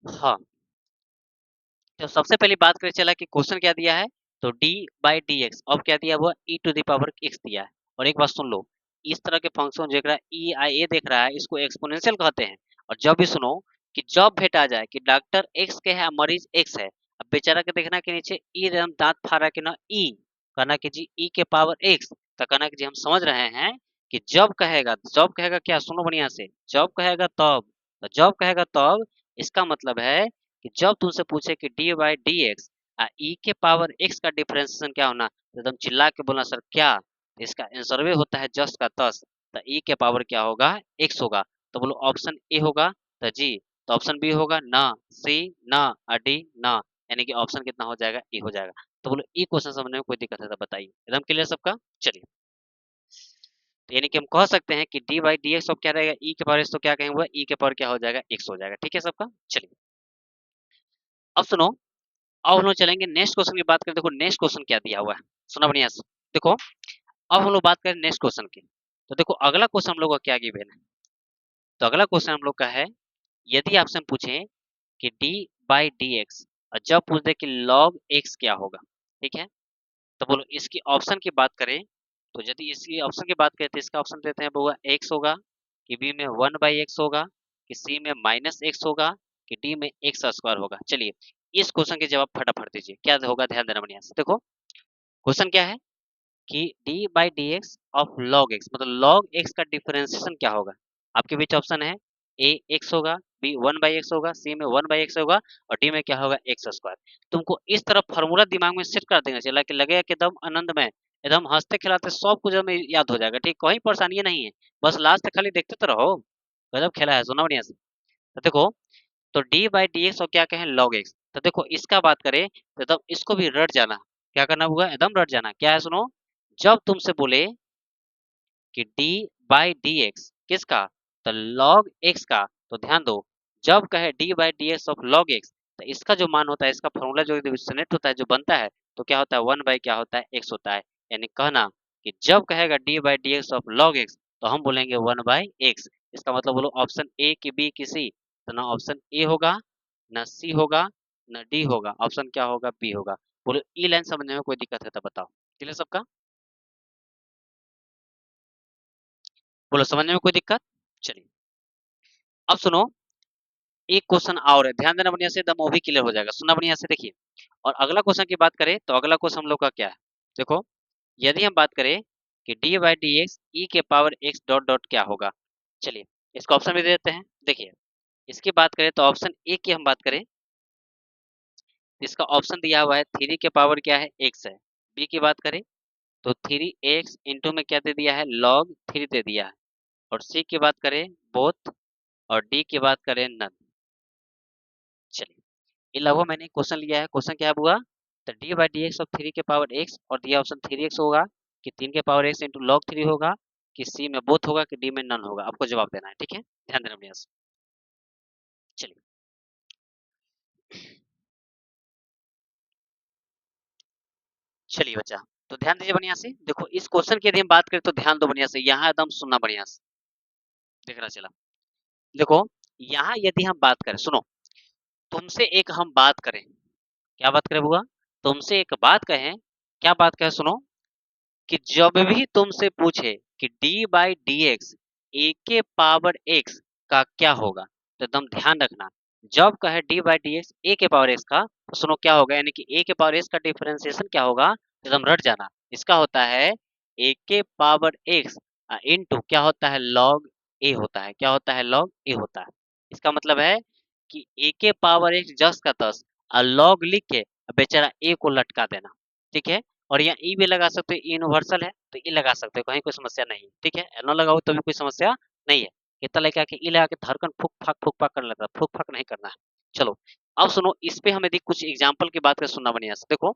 हाँ, तो सबसे पहले बात करें चला कि क्वेश्चन क्या दिया है, तो डी बाई डी एक्स, अब क्या दिया हुआ, ई टू द पावर एक्स दिया है। और एक बात सुन लो, इस तरह के फंक्शन देख रहा है, ई आई ए देख रहा है, इसको एक्सपोनेंशियल कहते हैं। और जब भी सुनो कि जब भेटा जाए कि डॉक्टर एक्स के है मरीज एक्स है, अब बेचारा के देखना कि नीचे ई एकदम दांत फाड़ा के ना ई, कहना कि जी ई के पावर एक्स, तो कहना कि जी हम समझ रहे हैं कि जब कहेगा क्या, सुनो बढ़िया से, जब कहेगा तब, तो जब कहेगा तब, इसका मतलब है कि जब तुमसे पूछे कि डी बाई डी एक्स ई के पावर एक्स का डिफरेंशिएशन क्या होना, तो एकदम चिल्ला के बोलना सर क्या, तो इसका आंसर भी होता है जस्ट का तस, तो ई के पावर क्या होगा, एक्स होगा। तो बोलो ऑप्शन ए होगा, तो जी, तो ऑप्शन बी होगा ना, सी ना, और डी ना, यानी कि ऑप्शन कितना हो जाएगा, ए हो जाएगा। तो बोलो ई क्वेश्चन समझने में कोई दिक्कत है तो बताइए, एकदम क्लियर सबका। चलिए, तो यानी कि हम कह सकते हैं कि डी बाई डी एक्स अब क्या रहेगा, ई के पावर एक्स, तो क्या कहेंगे, ई के पावर क्या हो जाएगा, एक्स हो जाएगा, ठीक है सबका। चलिए, अब सुनो, अब हम लोग चलेंगे नेक्स्ट क्वेश्चन की बात करें। देखो नेक्स्ट क्वेश्चन क्या दिया हुआ है, सुना बढ़िया से। देखो, अब हम लोग बात करें नेक्स्ट क्वेश्चन की, तो देखो अगला क्वेश्चन हम लोग का क्या गिवन है। तो अगला क्वेश्चन हम लोग का है, यदि आपसे हम पूछें कि डी बाई डी एक्स, और जब पूछ दे कि लॉग एक्स क्या होगा, ठीक है। तो बोलो इसकी ऑप्शन की बात करें, तो यदि इसकी ऑप्शन की बात करें तो इसका ऑप्शन देते हैं बोला एक्स होगा, कि बी में 1/x होगा, कि सी में -x होगा, कि डी में एक्स स्क्वायर होगा। चलिए, इस क्वेश्चन के जवाब फटाफट दीजिए, क्या होगा, ध्यान देना बढ़िया से। देखो क्वेश्चन क्या है कि d by d x of log x, मतलब लॉग एक्स का डिफरेंशिएशन क्या होगा। आपके बीच ऑप्शन है, ए एक्स होगा, बी 1/x होगा, सी में 1/x होगा, और डी में क्या होगा, एक्स स्क्वायर। तुमको इस तरह फॉर्मूला दिमाग में सेट कर देना चाहिए कि लगेगा कि एकदम आनंद में, एकदम हंसते खिलाते सब कुछ हमें याद हो जाएगा, ठीक, कोई परेशानी नहीं है, बस लास्ट तक खाली देखते तो रहो। गजब खेला है, सुना बढ़िया से। तो देखो, तो डी बाई डी एक्स और क्या कहें, लॉग एक्स। तो देखो इसका बात करें तो एकदम इसको भी रट जाना, क्या करना होगा, एकदम रट जाना। क्या है सुनो, जब तुमसे बोले कि डी बाई डी एक्स किसका, तो लॉग एक्स का, तो ध्यान दो, जब कहे D by d x of log x, तो इसका जो मान होता है, इसका फॉर्मूला जो सेट होता है, जो बनता है, तो क्या होता है, 1 बाई क्या होता है, एक्स होता है। यानी कहना कि जब कहेगा D by d x of log x, तो हम बोलेंगे 1/x। इसका मतलब बोलो ऑप्शन ए की बी की सी, तो ना ऑप्शन ए होगा, ना सी होगा, ना डी होगा, ऑप्शन क्या होगा, बी होगा। बोलो ई लाइन समझने में कोई दिक्कत है तो बताओ, क्लियर सबका, बोलो समझने में कोई दिक्कत। चलिए, अब सुनो, एक क्वेश्चन और है, ध्यान देना बढ़िया से, एकदम वो भी क्लियर हो जाएगा, सुनना बढ़िया से, देखिए। और अगला क्वेश्चन की बात करें तो अगला क्वेश्चन हम लोग का क्या है, देखो, यदि हम बात करें कि डी बाई डी एक्स ई के पावर एक्स डॉट डॉट क्या होगा। चलिए, इसका ऑप्शन भी दे देते हैं। देखिए, इसकी बात करें तो ऑप्शन ए की हम बात करें, इसका ऑप्शन दिया हुआ है थ्री के पावर क्या है, एक्स है। बी की बात करें तो थ्री एक्स इंटू में क्या दे दिया है, लॉग थ्री दे दिया है। और सी की बात करें बोथ, और डी की बात करें नन। चलिए, ये लगभग मैंने क्वेश्चन लिया है, क्वेश्चन क्या है बुआ, तो D by d x of three के पावर एक्स, और दिया ऑप्शन थ्री एक्स होगा, कि तीन के power x into log three होगा, कि सी में बोथ होगा, कि डी में नन होगा, आपको जवाब देना है, ठीक है, ध्यान देना बढ़िया से। चलिए, चलिए बच्चा, तो ध्यान दीजिए बढ़िया से। देखो इस क्वेश्चन की यदि हम बात करें तो ध्यान दो बढ़िया से, यहाँ एकदम सुनना बढ़िया से, देख रहा चला। देखो, यहाँ यदि हम बात करें, सुनो, तुमसे एक हम बात करें, क्या बात करें बुआ, तुमसे एक बात कहें, क्या बात कहें सुनो, कि जब भी तुमसे पूछे कि डी बाई डी एक्स ए के पावर एक्स का क्या होगा। तो एकदम ध्यान रखना, जब कहे डी बाई डी एक्स ए के पावर एक्स का, तो सुनो क्या होगा, यानी कि ए के पावर एक्स का डिफरेंशिएशन क्या होगा, एकदम रट जाना। इसका होता है ए के पावर एक्स इनटू क्या होता है, लॉग ए होता है। क्या होता है, लॉग ए होता है। इसका मतलब है कि ए के पावर एक्स 10 का 10 और लॉग लिख के बेचारा ए को लटका देना, ठीक है। और यहाँ ई भी लगा सकते हो, यूनिवर्सल है तो ई लगा सकते हो, कहीं कोई समस्या नहीं है, ठीक है। न लगाओ तो भी कोई समस्या नहीं है। इतना लगा के ई लगा के धड़कन फूक फाक कर लेता है, फूक फाक नहीं करना है। चलो अब सुनो, इस पे हम यदि कुछ एग्जाम्पल की बात कर सुनना बढ़िया से देखो।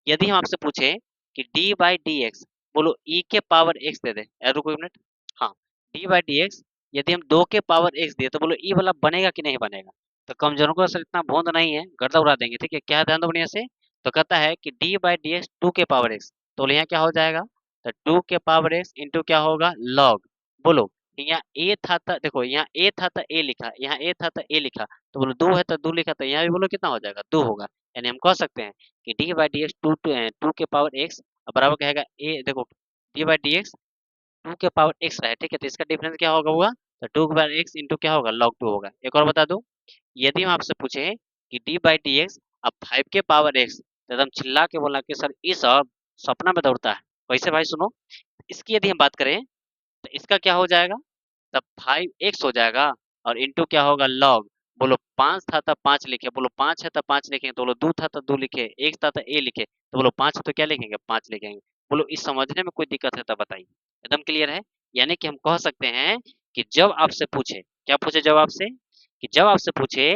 यदि हम आपसे पूछे कि डी बाई डी एक्स, बोलो ई के पावर एक्स दे दे, रुको एक मिनट। हाँ, डी बाई डी एक्स यदि हम 2 के पावर एक्स दिए तो बोलो ई वाला बनेगा कि नहीं बनेगा। तो कमजोरों को असर इतना भोंद नहीं है, गर्दा उड़ा देंगे, ठीक है। क्या ध्यान दो बढ़िया से। तो कहता है कि डी बाई डी एक्स 2 के पावर एक्स, तो यहाँ क्या हो जाएगा, तो 2 के पावर एक्स इंटू क्या होगा, लॉग। बोलो यहाँ ए था तो देखो, यहाँ ए था तो ए लिखा, यहाँ ए था तो ए लिखा, तो बोलो 2 है तो 2 लिखा, तो यहाँ भी बोलो कितना हो जाएगा, 2 होगा। यानी हम कह सकते हैं कि d by d x two के पावर एक्स बराबर कहेगा ए, देखो डी बाई डी एक्स 2 के पावर एक्स है, ठीक है। तो इसका डिफरेंस क्या होगा हुआ, तो 2 के पावर एक्स इंटू क्या होगा, लॉग 2 होगा। एक और बता दो, यदि हम आपसे पूछे कि डी बाई डी एक्स अब 5 के पावर एक्स, तो एकदम चिल्ला के बोला कि सर ये सब सपना में दौड़ता है। वैसे भाई सुनो, इसकी यदि हम बात करें तो इसका क्या हो जाएगा, तब 5x हो जाएगा और इंटू क्या होगा, लॉग। बोलो 5 था तब 5 लिखे, बोलो 5 है तब 5 लिखेंगे, तो बोलो 2 था तब 2 लिखे, 1 था तब ए लिखे, तो बोलो 5 तो क्या लिखेंगे, 5 लिखेंगे। बोलो इस समझने में कोई दिक्कत है तो बताइए। एकदम क्लियर है। यानी कि हम कह सकते हैं कि जब आपसे पूछे, क्या पूछे जब आपसे, कि जब आपसे पूछे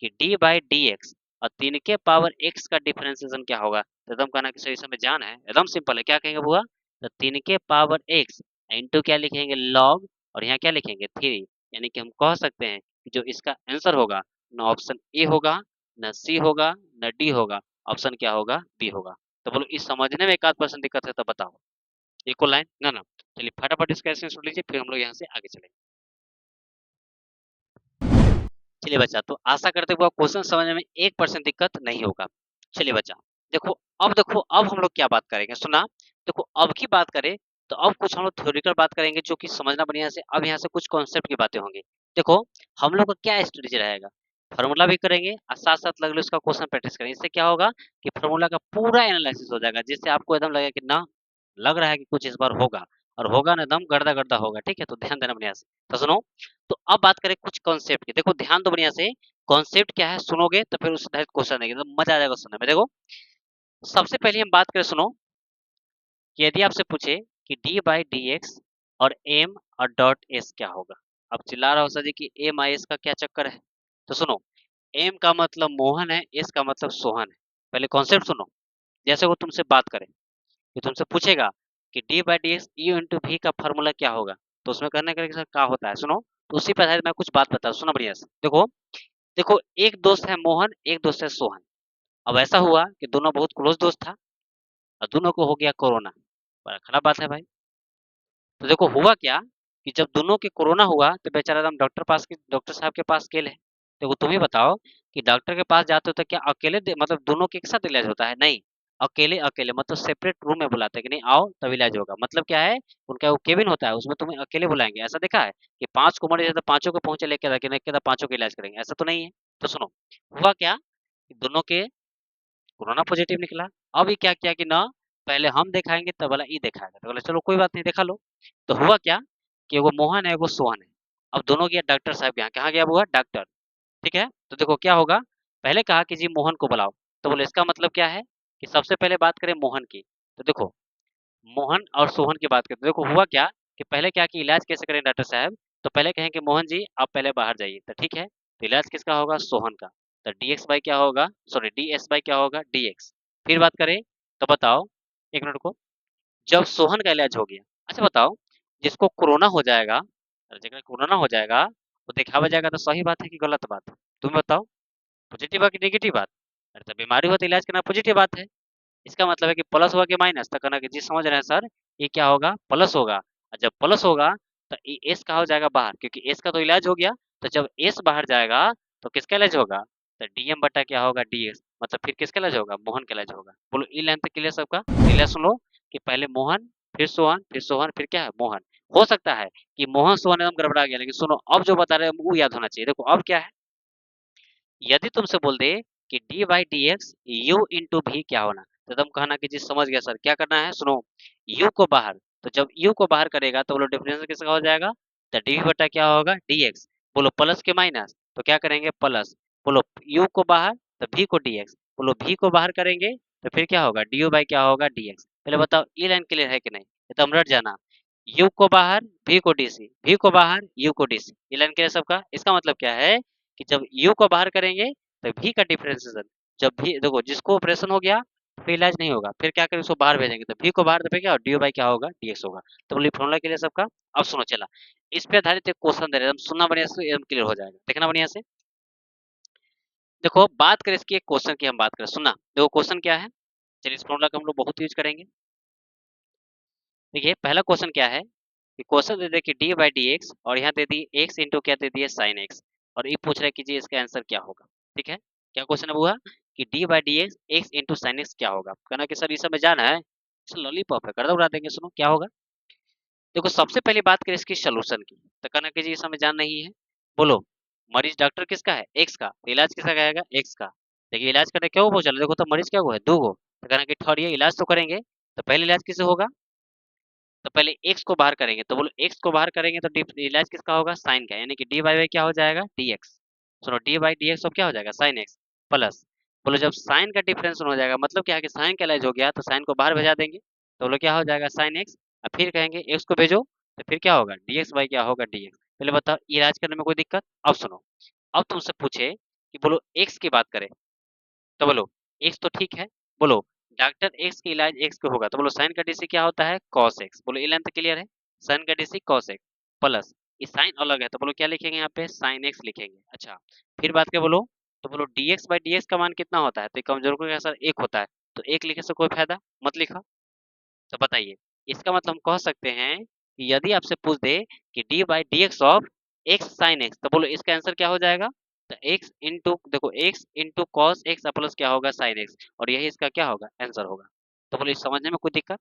कि डी बाई डी एक्स और 3 के पावर एक्स का डिफरेंशिएशन क्या होगा, तो एकदम कहना कि सही समय जान है, एकदम सिंपल है। क्या कहेंगे बुआ, तो 3 के पावर एक्स इंटू क्या लिखेंगे, लॉग, और यहाँ क्या लिखेंगे 3। यानी कि हम कह सकते हैं कि जो इसका आंसर होगा न ऑप्शन ए होगा, न सी होगा, न डी होगा, ऑप्शन क्या होगा, बी होगा। तो बोलो इस समझने में एक आध परसेंट दिक्कत है तो बताओ। इक्वल लाइन ना ना, चलिए फटाफट इसका स्क्रीनशॉट लीजिए, फिर हम लोग यहाँ से आगे चलेंगे। चलिए बच्चा, तो आशा करते हुए क्वेश्चन समझने में 1% दिक्कत नहीं होगा। चलिए बच्चा, देखो अब हम लोग क्या बात करेंगे, सुना। देखो अब की बात करें तो अब कुछ हम लोग थ्योरेटिकल बात करेंगे जो कि समझना बढ़िया से। अब यहाँ से कुछ कॉन्सेप्ट की बातें होंगी। देखो हम लोग का क्या स्ट्रेटेजी रहेगा, फार्मूला भी करेंगे और साथ साथ लग लो इसका क्वेश्चन प्रैक्टिस करेंगे। इससे क्या होगा कि फार्मूला का पूरा एनालिसिस हो जाएगा, जिससे आपको एकदम लगेगा कि ना, लग रहा है कि कुछ इस बार होगा, और होगा ना एकदम गर्दा गर्दा होगा, ठीक है। तो ध्यान देना बढ़िया से। तो सुनो, तो अब बात करें कुछ कॉन्सेप्ट की। देखो ध्यान दो बढ़िया से, कॉन्सेप्ट क्या है सुनोगे तो फिर उससे क्वेश्चन देंगे तो मजा आ जाएगा सुनने में। देखो सबसे पहले हम बात करें, सुनो, कि यदि आपसे पूछे कि डी बाई डी एक्स और एम और डॉट एस क्या होगा। अब चिल्ला रहा हो सर जी कि एम आई एस का क्या चक्कर है। तो सुनो, एम का मतलब मोहन है, एस का मतलब सोहन है। पहले कॉन्सेप्ट सुनो। जैसे वो तुमसे बात करे, कि तुमसे पूछेगा कि d by d x u into v का फॉर्मूला क्या होगा, तो उसमें करने के लिए क्या होता है, सुनो। तो उसी पर आधारित मैं कुछ बात बता, सुनो बढ़िया से। देखो देखो, एक दोस्त है मोहन, एक दोस्त है सोहन। अब ऐसा हुआ कि दोनों बहुत क्लोज दोस्त था और दोनों को हो गया कोरोना। बड़ा खराब बात है भाई। तो देखो हुआ क्या कि जब दोनों के कोरोना हुआ तो बेचारा एकदम डॉक्टर साहब के पास गेल है। देखो तुम ही बताओ कि डॉक्टर के पास जाते हो तो क्या अकेले मतलब दोनों के एक साथ इलाज होता है, नहीं। अकेले अकेले मतलब सेपरेट रूम में बुलाते हैं कि नहीं आओ तब इलाज होगा। मतलब क्या है, उनका वो केबिन होता है, उसमें तुम्हें अकेले बुलाएंगे। ऐसा देखा है कि 5 को मर जाए तो पांचों को पहुंचे लेके लेके पांचों का इलाज करेंगे, ऐसा तो नहीं है। तो सुनो, हुआ क्या कि दोनों के कोरोना पॉजिटिव निकला। अब ये क्या किया कि ना, पहले हम दिखाएंगे तब वाला ई दिखाएगा, तो बोला चलो कोई बात नहीं दिखा लो। तो हुआ क्या कि एगो मोहन है एगो सोहन है। अब दोनों गया डॉक्टर साहब के यहाँ, कहाँ गया हुआ डॉक्टर, ठीक है। तो देखो क्या होगा, पहले कहा कि जी मोहन को बुलाओ, तो बोले इसका मतलब क्या है कि सबसे पहले बात करें मोहन की। तो देखो मोहन और सोहन की बात करते हैं। देखो हुआ क्या कि पहले क्या कि इलाज कैसे करें डॉक्टर साहब, तो पहले कहें कि मोहन जी आप पहले बाहर जाइए, तो ठीक है। तो इलाज किसका होगा, सोहन का। तो डी एक्स बाई क्या होगा, सॉरी डी एस बाई क्या होगा, डी एक्स। फिर बात करें तो बताओ, एक मिनट को, जब सोहन का इलाज हो गया, अच्छा बताओ, जिसको कोरोना हो जाएगा, जगह कोरोना हो जाएगा वो दिखावा जाएगा, तो सही बात है कि गलत बात है, तुम बताओ, पॉजिटिव बात कि नेगेटिव बात। अरे तो बीमारी हो तो इलाज करना पॉजिटिव बात है। इसका मतलब है कि प्लस हुआ कि माइनस, तो कहना कि जी समझ रहे हैं सर, ये क्या होगा, प्लस होगा। और जब प्लस होगा तो एस का हो जाएगा बाहर, क्योंकि एस का तो इलाज हो गया। तो जब एस बाहर जाएगा तो किसका इलाज होगा, तो डीएम बटा क्या होगा, डीएस। मतलब फिर किसका इलाज होगा, मोहन का इलाज होगा। बोलो ई लाइन तक क्लियर सबका, क्लियर सुन लो कि पहले मोहन, फिर सोहन, फिर सोहन, फिर क्या है मोहन। हो सकता है कि मोहन सोहन एकदम गड़बड़ा गया, लेकिन सुनो अब जो बता रहे हैं वो याद होना चाहिए। देखो अब क्या है, यदि तुमसे बोल दे कि d by d x u into भी क्या होना, तो तुम कहना कि जी समझ गया सर, क्या करना है, सुनो यू को बाहर, तो जब यू को बाहर करेगा तो बोलो डिफरेंशियल किसका हो जाएगा, तो डी बटा क्या होगा डी एक्स, बोलो प्लस के माइनस, तो क्या करेंगे प्लस, बोलो यू को बाहर तो भी को डी एक्स, बोलो भी को बाहर करेंगे तो फिर क्या होगा डी यू बाई क्या होगा डी एक्स। पहले बताओ ये लाइन क्लियर है कि नहीं, ये तो हम रट जाना, यू को बाहर भी को डी सी, भी को बाहर यू को डी सी, ये लाइन क्लियर सबका। इसका मतलब क्या है कि जब यू को बाहर करेंगे तो भी का डिफरेंशिएशन, जब भी देखो जिसको ऑपरेशन हो गया फिर इलाज नहीं होगा, फिर क्या करेंगे उसको बाहर भेजेंगे, तो भी को बाहर तो फिर क्या डी बाई क्या होगा डीएक्स होगा। तो बोलिए फॉर्मूला क्लियर सबका। अब सुनो चला, इस पे आधारित एक क्वेश्चन दे रहे हैं, एकदम सुनना बढ़िया से एकदम क्लियर हो जाएगा, देखना बढ़िया से। देखो बात करें इसकी, एक क्वेश्चन की हम बात करें, सुनना देखो क्वेश्चन क्या है, चलिए इस फॉर्मूला का हम लोग बहुत यूज करेंगे। देखिए पहला क्वेश्चन क्या है कि क्वेश्चन दे दे कि डी बाई डी एक्स और यहाँ दे दी एक्स इंटू क्या दे दिए साइन एक्स, और ये पूछ रहा है कि जी इसका आंसर क्या होगा। ठीक है, क्या क्वेश्चन है हुआ कि d by d x x into sine x क्या होगा, कहना कि सर ये सब में जाना है, सर लॉलीपॉप है कर दो उड़ा देंगे। सुनो क्या होगा, देखो सबसे पहले बात करें इसकी सोल्यूशन की, तो कहना कि जी ये सब में जान नहीं है, बोलो मरीज डॉक्टर किसका है एक्स का, तो इलाज किसका कहेगा एक्स का। देखिए इलाज करने क्यों वो चलो, देखो तो मरीज क्या हुआ है दो गो, तो कहना कि ठहरिए इलाज तो करेंगे, तो पहले इलाज किसे होगा, तो पहले x को बाहर करेंगे, तो बोलो x को बाहर करेंगे तो इलाज किसका होगा साइन का, यानी कि डी बाई बाई क्या हो जाएगा dx, सुनो डी बाई डी एक्स अब क्या हो जाएगा साइन एक्स प्लस, बोलो जब साइन का डिफरेंस हो जाएगा मतलब क्या है कि साइन का इलाज हो गया तो साइन को बाहर भेजा देंगे, तो बोलो क्या हो जाएगा साइन एक्स, और फिर कहेंगे x को भेजो तो फिर क्या होगा dx बाई क्या होगा dx। पहले बताओ इलाज करने में कोई दिक्कत। अब सुनो, अब तुमसे पूछे कि बोलो x की बात करें, तो बोलो एक्स तो ठीक है, बोलो डॉक्टर एक्स का इलाज एक्स को होगा, तो बोलो साइन का डीसी क्या होता है कॉस एक्स, बोलो ये लेंथ क्लियर है, साइन का डीसी कॉस एक्स प्लस ये साइन अलग है तो बोलो क्या लिखेंगे यहाँ पे साइन एक्स लिखेंगे। अच्छा फिर बात के बोलो, तो बोलो dx बाई डीएक्स का मान कितना होता है, तो कमजोर को सर एक होता है, तो एक लिखे से कोई फायदा मत लिखा। तो बताइए इसका मतलब हम कह सकते हैं कि यदि आपसे पूछ दे कि d by d x of x sine x, तो बोलो इसका आंसर क्या हो जाएगा, तो एक्स इंटू देखो x into cos x plus क्या होगा साइन एक्स, और यही इसका क्या होगा आंसर होगा। तो बोलो इस समझने में कोई दिक्कत,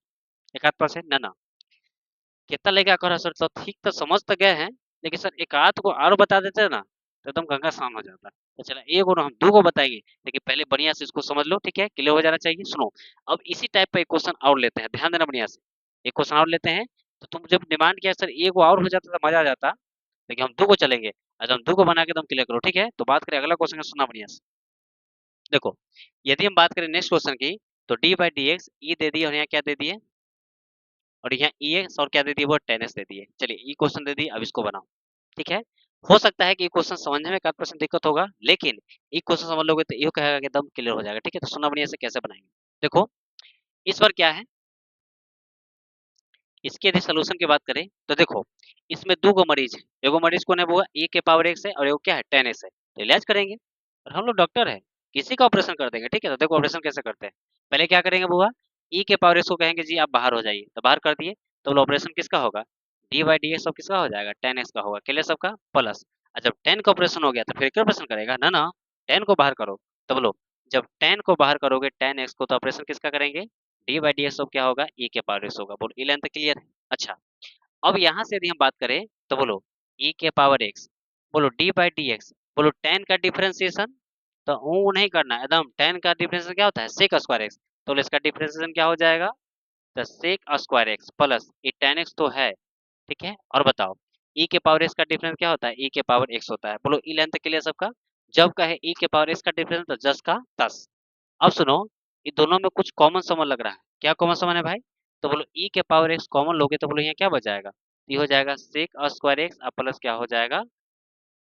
एक आध परसेंट ना ना, कितना लेगा करो सर, तो ठीक तो समझ तो गए हैं, लेकिन सर एक आध को और बता देते ना तो एकदम गंगा स्नान हो जाता। तो चला एक और हम दो को बताएंगे, लेकिन पहले बढ़िया से इसको समझ लो, ठीक है क्लियर हो जाना चाहिए। सुनो अब इसी टाइप का एक क्वेश्चन और लेते हैं, ध्यान देना बढ़िया से, एक क्वेश्चन और लेते हैं। तो तुम जब डिमांड किया सर एक और हो जाता तो मजा आ जाता, लेकिन हम दो को चलेंगे, अच्छा हम दो को बना के तुम क्लियर करो, ठीक है। तो बात करें अगला क्वेश्चन का, सुनना बढ़िया से। देखो यदि हम बात करें नेक्स्ट क्वेश्चन की, तो डी बाई डी एक्स ई दे दिए और यहाँ क्या दे दिए, और यहाँ ई एक्स और क्या दे दिए वो टेन एक्स दे दिए। चलिए ई क्वेश्चन दे दिए, अब इसको बनाओ, ठीक है। हो सकता है कि ये क्वेश्चन समझने में 1% दिक्कत होगा, लेकिन ये क्वेश्चन समझ लोगे तो ये कहेगा कि एकदम क्लियर हो जाएगा, ठीक है। तो सुनना बढ़िया से कैसे बनाएंगे, देखो इस बार क्या है, इसके यदि सोल्यूशन की बात करें तो देखो इसमें दो गो मरीज है, एगो मरीज कौन है वो ए के पावर एक्स है और एगो क्या है 10x है, तो इलाज करेंगे, और हम लोग डॉक्टर है किसी का ऑपरेशन कर देंगे, ठीक है। तो देखो ऑपरेशन कैसे करते हैं, पहले क्या करेंगे बुआ ई के पावर एक्स को कहेंगे जी आप बाहर हो जाइए, तो बाहर कर दिए, तो बोलो ऑपरेशन किसका होगा डी बाई डी एक्स किसका हो जाएगा 10x का होगा, क्लियर सबका प्लस, और जब 10 का ऑपरेशन हो गया तो फिर क्या ऑपरेशन करेगा ना ना 10 को बाहर करो, तो बोलो जब 10 को बाहर करोगे 10x को तो ऑपरेशन किसका करेंगे डी बाई डी एक्स क्या होगा ई के पावर एक्स होगा, बोलो ई लेंथ क्लियर है। अच्छा अब यहाँ से यदि हम बात करें तो बोलो e के पावर x, बोलो d बाई डी एक्स, बोलो tan का डिफरेंशिएशन, तो वो नहीं करना एकदम, tan का डिफरेंशिएशन क्या होता है sec स्क्वायर x, तो बोलो इसका डिफरेंशिएशन क्या हो जाएगा, तो sec स्क्वायर x प्लस ये tan x तो है, ठीक है। और बताओ e के पावर x का डिफरेंस क्या होता है e के पावर x होता है, बोलो e लेंथ के लिए सबका, जब कहे e के पावर x का डिफरेंस तो 10 का 10। अब सुनो ये दोनों में कुछ कॉमन समझ लग रहा है, क्या कॉमन समझ है भाई, तो बोलो e के पावर x कॉमन लोगे तो बोलो यहाँ क्या बच जाएगा, ये हो जाएगा sec स्क्वायर x प्लस क्या हो जाएगा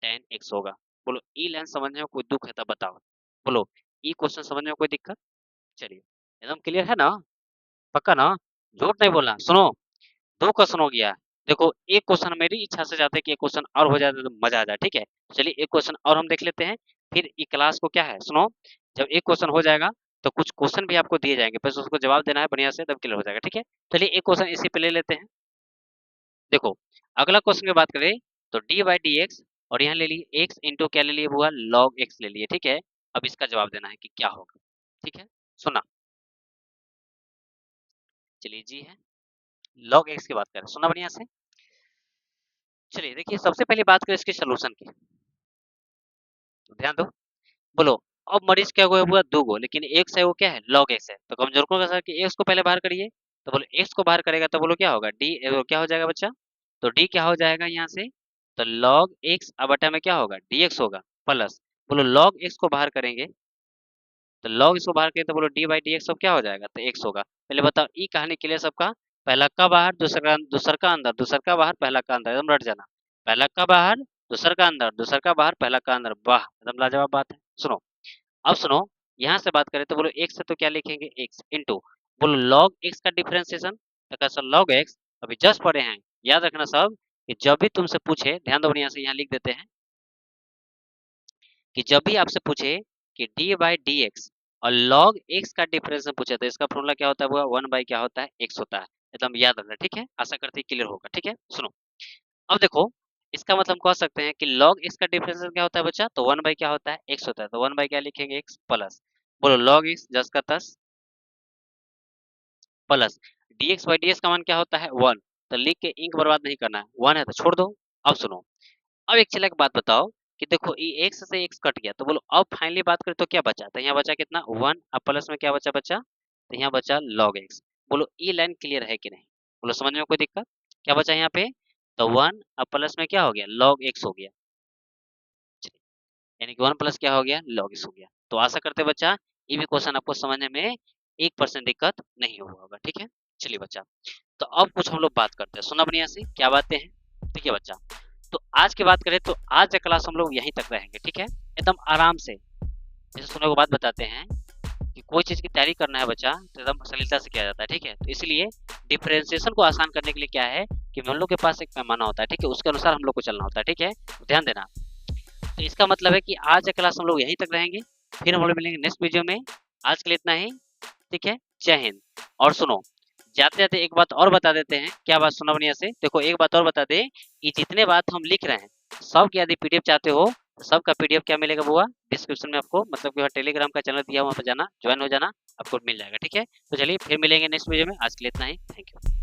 tan x होगा। बोलो ई लेंथ समझने में कोई दुख है तब बताओ, बोलो ई क्वेश्चन समझने में कोई दिक्कत, चलिए एकदम क्लियर है ना, पक्का ना, झूठ नहीं बोलना। सुनो दो क्वेश्चन हो गया, देखो एक क्वेश्चन मेरी इच्छा से जाते कि एक क्वेश्चन और हो जाए तो मजा आ जाए, ठीक है। चलिए एक क्वेश्चन और हम देख लेते हैं, फिर ये क्लास को क्या है सुनो, जब एक क्वेश्चन हो जाएगा तो कुछ क्वेश्चन भी आपको दिए जाएंगे, बस उसको जवाब देना है बढ़िया से तब क्लियर हो जाएगा, ठीक है। चलिए एक क्वेश्चन इसी पे ले लेते हैं। देखो अगला क्वेश्चन की बात करें तो डी बाई डी एक्स और यहाँ ले लिए एक्स इंटू क्या ले लिए हुआ लॉग एक्स ले लिए, ठीक है। अब इसका जवाब देना है कि क्या होगा, ठीक है। सुना चलिए जी है लॉग एक्स की बात करें, सुना बढ़िया से। चलिए देखिए, सबसे पहले बात करें इसके सॉल्यूशन की। ध्यान दो। बोलो, अब मरीज क्या हुआ 2 गो, लेकिन x है वो क्या है log x है। तो कमजोरकों का सर कि x को पहले बाहर करिए। तो बोलो x को बाहर करेगा तो बोलो क्या होगा d, वो क्या हो जाएगा बच्चा? तो d क्या हो जाएगा यहाँ से? तो log x अब बटा में क्या होगा dx होगा प्लस, बोलो log x को बाहर करेंगे तो log इसको बाहर करें तो बोलो d बाई dx सब क्या हो जाएगा? तो x होगा। पहले बताओ ई कहानी क्लियर सबका? पहला का बाहर दूसरा का अंदर, दूसरा का बाहर पहला का अंदर, एकदम रट जाना। पहला का बाहर दूसरा का अंदर, दूसरा का बाहर पहला का अंदर, वाह एकदम लाजवाब बात है। सुनो, अब सुनो, यहाँ से बात करें तो बोलो x से तो क्या लिखेंगे x इंटू, बोलो log x का डिफरेंशिएशन, तो कैसा log x, अभी जस्ट पढ़े हैं। याद रखना सब कि जब भी तुमसे पूछे, ध्यान दो बढ़िया से, यहाँ लिख देते हैं कि जब भी आपसे पूछे कि d बाई डी एक्स और log x का डिफरेंस में पूछे तो इसका फॉर्मूला क्या होता है? वो 1 बाई क्या होता है? x होता है। एकदम याद रखना, ठीक है? आशा करते हैं क्लियर होगा, ठीक है? सुनो, अब देखो, इसका मतलब कह सकते हैं कि log x का डिफरेंशिएशन क्या होता है बच्चा? तो 1 बाई क्या होता है? x होता है। तो 1 बाई क्या लिखेंगे? x प्लस, बोलो log x 10 का 10 प्लस dx बाई ds का मान क्या होता है? 1। तो लिख के इंक बर्बाद नहीं करना है, 1 है तो छोड़ दो। अब सुनो, अब एक चला एक बात बताओ कि देखो ये x से x कट गया तो बोलो अब फाइनली बात करें तो क्या बचा? तो यहाँ बचा कितना? 1। अब प्लस में क्या बचा बच्चा? तो यहाँ बचा log x। बोलो ये लाइन क्लियर है कि नहीं? बोलो समझ में कोई दिक्कत? क्या बचा यहाँ पे? तो 1 अब प्लस में क्या हो गया? log x हो गया। यानी कि 1 प्लस क्या हो गया? log x हो गया। तो आशा करते हैं बच्चा ये भी क्वेश्चन आपको समझने में 1% दिक्कत नहीं हुआ होगा, ठीक है? चलिए बच्चा, तो अब कुछ हम लोग बात करते हैं, सुना बढ़िया से क्या बातें हैं। ठीक है बच्चा, तो आज की बात करें तो आज का क्लास हम लोग यहीं तक रहेंगे, ठीक है? एकदम आराम से। जैसे सुनने को बात बताते हैं कि कोई चीज की तैयारी करना है बच्चा तो एकदम सरलता से किया जाता है, ठीक है? तो इसलिए डिफरेंशिएशन को आसान करने के लिए क्या है कि हम लोग के पास एक पैमाना होता है, ठीक है? उसके अनुसार हम लोग को चलना होता है, ठीक है? तो ध्यान देना। तो इसका मतलब है कि आज का क्लास हम लोग यहीं तक रहेंगे, फिर हम लोग मिलेंगे नेक्स्ट वीडियो में। आज के लिए इतना ही, ठीक है? जय हिंद। और सुनो, जाते जाते एक बात और बता देते हैं, क्या बात? सुनो बढ़िया से, देखो एक बात और बता दे कि जितने बात हम लिख रहे हैं सब की यदि पीडीएफ चाहते हो तो सबका पीडीएफ क्या मिलेगा बुआ? डिस्क्रिप्शन में आपको, मतलब कि टेलीग्राम का चैनल दिया, वहां पर जाना, ज्वाइन हो जाना, आपको मिल जाएगा, ठीक है? तो चलिए फिर मिलेंगे नेक्स्ट वीडियो में, आज के लिए इतना ही, थैंक यू।